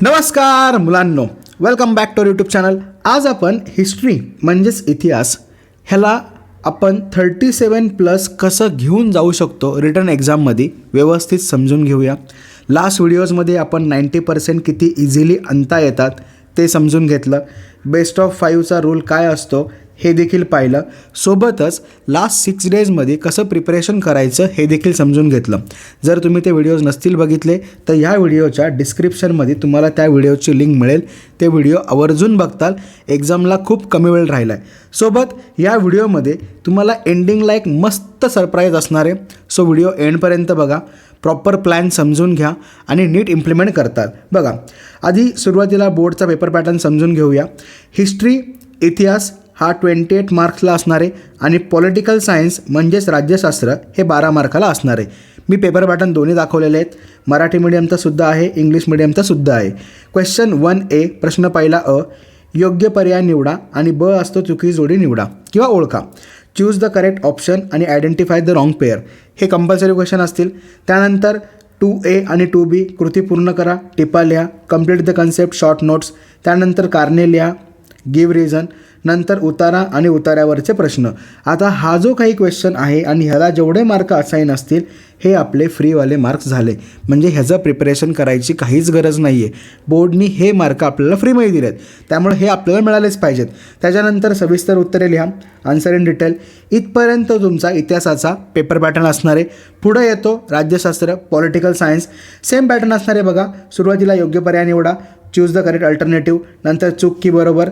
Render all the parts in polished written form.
नमस्कार मुलांनो, welcome back to YouTube channel. आज आपण हिस्ट्री म्हणजेच इतिहास ह्याला आपण 37+ कसं घेऊन जाऊ शकतो रिटर्न एक्झाममध्ये व्यवस्थित समजून घेऊया. लास्ट व्हिडिओजमध्ये आपण 90% किती इझिली आणता येतात ते समजून घेतलं. बेस्ट ऑफ 5चा रूल काय असतो हे देखील पाहिलं. सोबतच लास्ट 6 डेजमध्ये कसं प्रिपरेशन करायचं हे देखील समजून घेतलं. जर तुम्ही ते व्हिडिओज नसतील बघितले तर ह्या व्हिडिओच्या डिस्क्रिप्शनमध्ये तुम्हाला त्या व्हिडिओची लिंक मिळेल. ते व्हिडिओ आवर्जून बघताल. एक्झामला खूप कमी वेळ राहिला आहे. सोबत या व्हिडिओमध्ये तुम्हाला एंडिंगला एक मस्त सरप्राईज असणार आहे. सो व्हिडिओ एंडपर्यंत बघा, प्रॉपर प्लॅन समजून घ्या आणि नीट इम्प्लिमेंट करतात. बघा, आधी सुरुवातीला बोर्डचा पेपर पॅटर्न समजून घेऊया. हिस्ट्री इतिहास हा 28 मार्क्सला असणार आहे आणि पॉलिटिकल सायन्स म्हणजेच राज्यशास्त्र हे 12 मार्काला असणार आहे. मी पेपर पॅटर्न दोन्ही दाखवलेले आहेत. मराठी मीडियमचा सुद्धा आहे, इंग्लिश मीडियमचा सुद्धा आहे. क्वेश्चन 1A, प्रश्न पहिला अ, योग्य पर्याय निवडा आणि ब असतो चुकी जोडी निवडा किंवा ओळखा. चूज द करेक्ट ऑप्शन आणि आयडेंटिफाय द रॉंग पेअर हे कंपल्सरी क्वेश्चन असतील. त्यानंतर 2A आणि 2B कृती पूर्ण करा, टिपा लिहा, complete the concept short notes. त्यानंतर कारणे लिहा, गिव्ह रिझन. नंतर उतारा आणि उतार्यावरचे प्रश्न. आता हा जो काही क्वेश्चन आहे आणि ह्याला जेवढे मार्क असाईन असतील हे आपले फ्रीवाले मार्क्स झाले. म्हणजे ह्याचं प्रिपरेशन करायची काहीच गरज नाही आहे. बोर्डनी हे मार्क आपल्याला फ्रीमध्ये दिले आहेत, त्यामुळे हे आपल्याला मिळालेच पाहिजेत. त्याच्यानंतर सविस्तर उत्तरे लिहा, आन्सर इन डिटेल. इथपर्यंत तुमचा इतिहासाचा पेपर पॅटर्न असणार आहे. पुढे येतो राज्यशास्त्र, पॉलिटिकल सायन्स. सेम पॅटर्न असणार आहे बघा. सुरुवातीला योग्य पर्याय निवडा, चूज द करेक्ट अल्टरनेटिव्ह. नंतर चूक की बरोबर,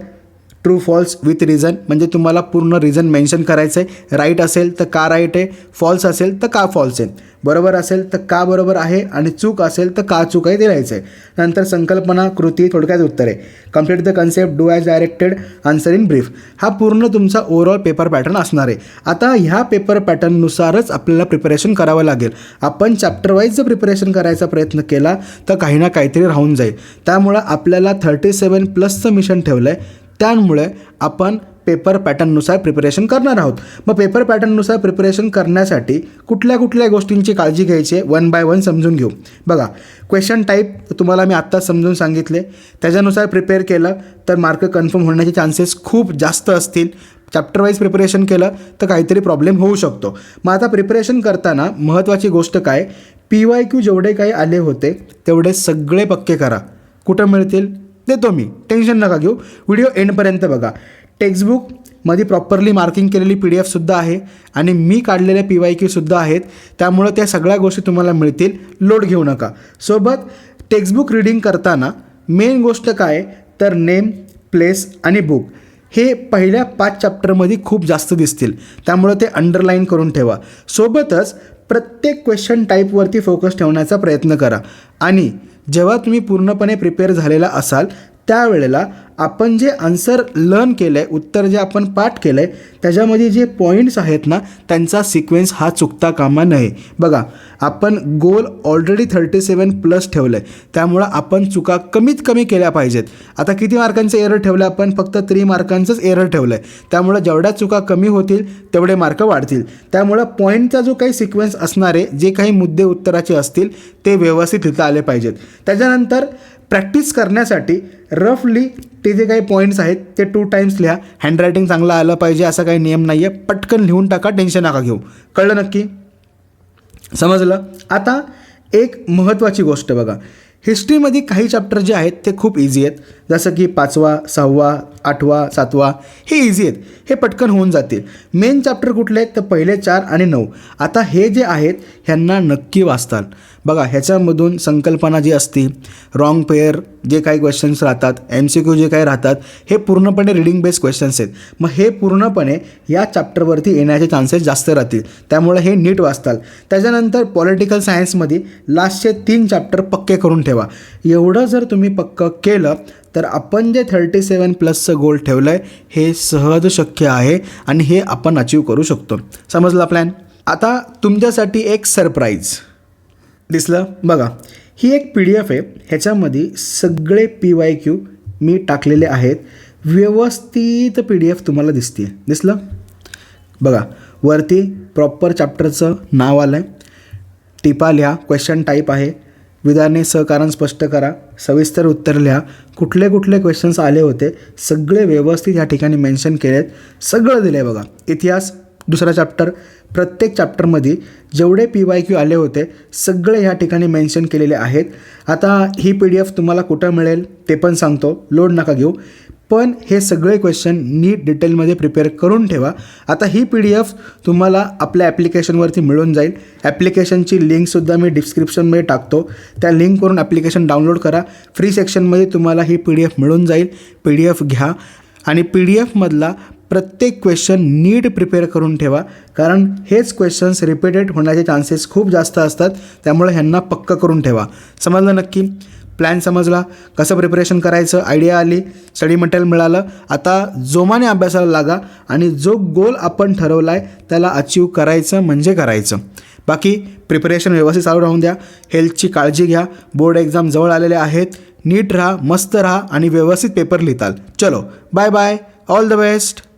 ट्रू फॉल्स विथ रिझन, म्हणजे तुम्हाला पूर्ण रिझन मेन्शन करायचं आहे. राईट असेल तर का राईट आहे, फॉल्स असेल तर का फॉल्स आहे, बरोबर असेल तर का बरोबर आहे आणि चूक असेल तर का चूक आहे ते लिहायचं आहे. नंतर संकल्पना, कृती, थोडक्यात उत्तरे. Complete the concept, do as directed, answer in brief. हा पूर्ण तुमचा ओव्हरऑल पेपर पॅटर्न असणार आहे. आता ह्या पेपर पॅटर्ननुसारच आपल्याला प्रिपरेशन करावं लागेल. आपण चॅप्टर वाईज जर प्रिपरेशन करायचा प्रयत्न केला तर काही ना काहीतरी राहून जाईल. त्यामुळं आपल्याला 37+चं मिशन ठेवलं आहे. त्यामुळे आपण पेपर पॅटर्ननुसार प्रिपरेशन करणार आहोत. मग पेपर पॅटर्ननुसार प्रिपरेशन करण्यासाठी कुठल्या कुठल्या गोष्टींची काळजी घ्यायची आहे 1 बाय 1 समजून घेऊ. बघा, क्वेश्चन टाईप तुम्हाला मी आत्ताच समजून सांगितले. त्याच्यानुसार प्रिपेअर केलं तर मार्क कन्फर्म होण्याचे चान्सेस खूप जास्त असतील. चॅप्टर वाईज प्रिपरेशन केलं तर काहीतरी प्रॉब्लेम होऊ शकतो. मग आता प्रिपरेशन करताना महत्त्वाची गोष्ट काय, PYQ जेवढे काही आले होते तेवढे सगळे पक्के करा. कुठं मिळतील देतो मी, टेन्शन नका घेऊ. व्हिडिओ एंडपर्यंत बघा. टेक्स्टबुकमध्ये प्रॉपरली मार्किंग केलेली PDF सुद्धा आहे आणि मी काढलेल्या PYQसुद्धा आहेत. त्यामुळं त्या सगळ्या गोष्टी तुम्हाला मिळतील, लोड घेऊ नका. सोबत टेक्स्टबुक रीडिंग करताना मेन गोष्ट काय तर नेम, प्लेस आणि बुक हे पहिल्या 5 चॅप्टरमध्ये खूप जास्त दिसतील, त्यामुळं ते अंडरलाईन करून ठेवा. सोबतच प्रत्येक क्वेश्चन टाईपवरती फोकस ठेवण्याचा प्रयत्न करा आणि जेव्हा तुम्ही पूर्णपणे प्रिपेअर झालेला असाल त्यावेळेला आपण जे आन्सर लर्न केलं आहे, उत्तर जे आपण पाठ केलं आहे त्याच्यामध्ये जे पॉईंट्स आहेत ना त्यांचा सिक्वेन्स हा चुकता कामा नये. बघा, आपण गोल ऑलरेडी 37+ ठेवलं आहे, त्यामुळं आपण चुका कमीत कमी केल्या पाहिजेत. आता किती मार्कांचं एरर ठेवलं आपण, फक्त 3 मार्कांचंच एरर ठेवलं आहे. त्यामुळं जेवढ्या चुका कमी होतील तेवढे मार्क वाढतील. त्यामुळं पॉईंटचा जो काही सिक्वेन्स असणार आहे, जे काही मुद्दे उत्तराचे असतील ते व्यवस्थित लिहिता आले पाहिजेत. त्याच्यानंतर प्रॅक्टिस करण्यासाठी रफली ते जे काही पॉईंट्स आहेत ते 2 टाइम्स लिहा. हँडरायटिंग चांगलं आलं पाहिजे असा काही नियम नाही आहे. पटकन लिहून टाका, टेन्शन नका घेऊ. कळलं नक्की? समजलं? आता एक महत्त्वाची गोष्ट बघा, हिस्ट्रीमध्ये काही चॅप्टर जे आहेत ते खूप इझी आहेत. जसं की 5वा, 6वा, 8वा, 7वा हे इझी आहेत, हे पटकन होऊन जातील. मेन चॅप्टर कुठले आहेत तर पहिले 4 आणि 9. आता हे जे आहेत ह्यांना नक्की वाचताल. बघा, ह्याच्यामधून संकल्पना जी असती, रॉंग पेअर जे काही क्वेश्चन्स राहतात, MCQ जे काही राहतात हे पूर्णपणे रीडिंग बेस्ड क्वेश्चन्स आहेत. मग हे पूर्णपणे या चॅप्टरवरती येण्याचे चान्सेस जास्त राहतील, त्यामुळे हे नीट वाचताल. त्याच्यानंतर पॉलिटिकल सायन्समध्ये लास्टचे 3 चॅप्टर पक्के करून ठेवा. एवढं जर तुम्ही पक्कं केलं तर आपण जे 37+चं गोल ठेवलं आहे हे सहज शक्य आहे आणि हे आपण अचीव करू शकतो. समजला प्लॅन? आता तुमच्यासाठी एक सरप्राईज दिसलं बघा. ही एक PDF आहे, ह्याच्यामध्ये सगळे PYQ मी टाकलेले आहेत. व्यवस्थित PDF तुम्हाला दिसलं बघा. वरती प्रॉपर चॅप्टरचं नाव आलं आहे, टिपा लिहा, क्वेश्चन टाईप आहे, विधाने सहकारण स्पष्ट करा, सविस्तर उत्तर लिहा, कुठले कुठले क्वेश्चन्स आले होते सगळे व्यवस्थित या ठिकाणी मेन्शन केलेत, सगळं दिलं आहे बघा. इतिहास दुसरा चॅप्टर, प्रत्येक चॅप्टरमध्ये जेवढे PYQ आले होते सगळे ह्या ठिकाणी मेन्शन केलेले आहेत. आता ही PDF तुम्हाला कुठं मिळेल ते पण सांगतो, लोड नका घेऊ, पण हे सगळे क्वेश्चन नीट डिटेलमध्ये प्रिपेअर करून ठेवा. आता ही PDF तुम्हाला आपल्या ॲप्लिकेशनवरती मिळून जाईल. ॲप्लिकेशनची लिंकसुद्धा मी डिस्क्रिप्शनमध्ये टाकतो, त्या लिंकवरून ॲप्लिकेशन डाउनलोड करा. फ्री सेक्शनमध्ये तुम्हाला ही PDF मिळून जाईल. PDF घ्या आणि PDFमधला प्रत्येक क्वेश्चन नीट प्रिपेअर करून ठेवा, कारण हेच क्वेश्चन्स रिपीटेड होण्याचे चान्सेस खूप जास्त असतात. त्यामुळे ह्यांना पक्का करून ठेवा. समजलं नक्की? प्लॅन समजला, कसं प्रिपरेशन करायचं, आयडिया आली, स्टडी मटेरियल मिळालं. आता जोमाने अभ्यासाला लागा आणि जो गोल आपण ठरवला आहे त्याला अचीव करायचं म्हणजे करायचं. बाकी प्रिपरेशन व्यवस्थित चालू राहून द्या. हेल्थची काळजी घ्या. बोर्ड एक्झाम जवळ आलेले आहेत. नीट राहा, मस्त राहा आणि व्यवस्थित पेपर लिहिताल. चलो bye bye, all the best.